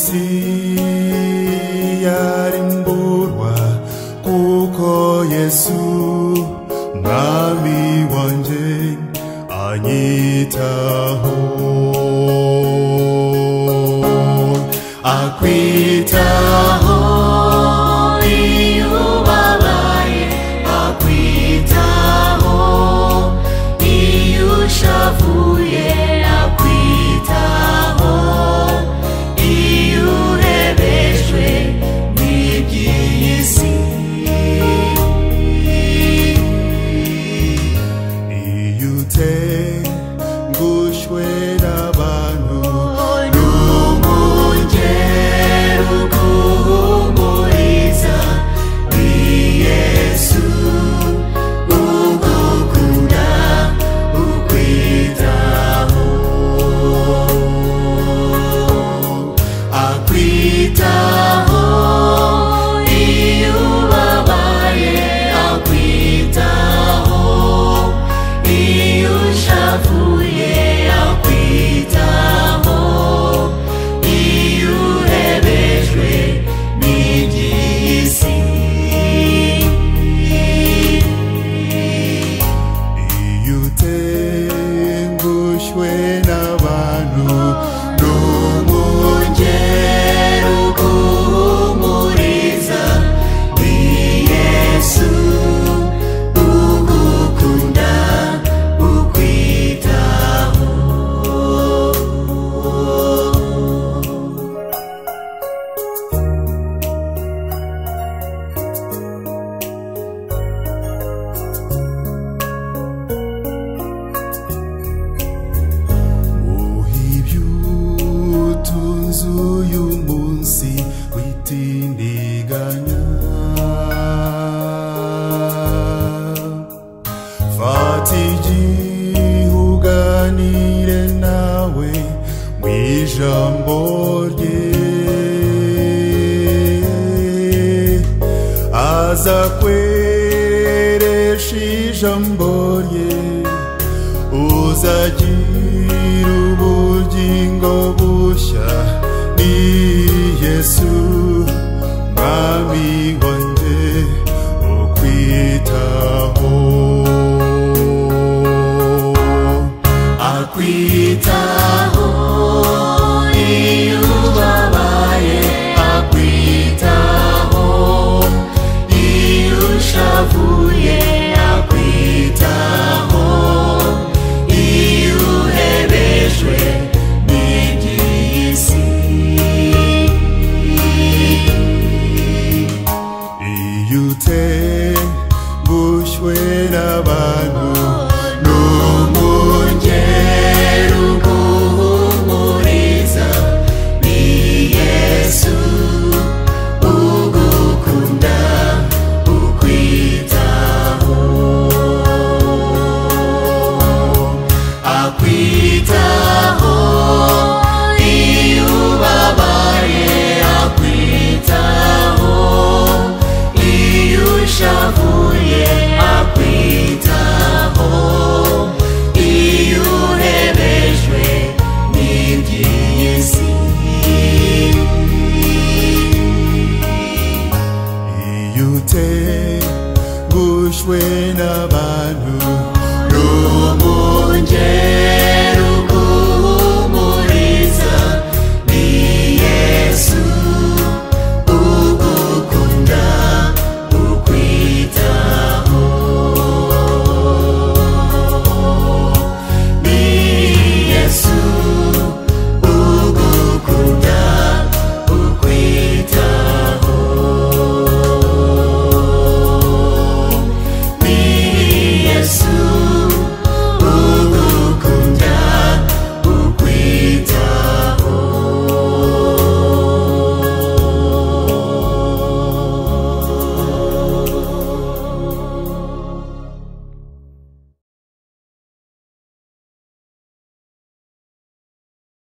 isi yarimburwa kuko Yesu mwami wanje anyitaho akwitaho iyo ubabaye akwitaho iyo ushavuye akwitaho iyo uhebejwe n'iby'isi iyo utengushwe n'abantu n'umungeri uguhumuriza ni Yesu ugukunda ukwitaho akwitaho iyo ubabaye akwitaho iyo ushavuye akwitaho iyo uhebejwe n'iby'isi iyo utengushwe n'abantu n'umungeri uguhumuriza ni Yesu ugukunda ukwitaho uhibyutunze uyu munsi witindiganya fata igihe uganire nawe mu ijambo rye aza kweresha ijambo rye uzagira ubugingo bushya ni Yesu mwami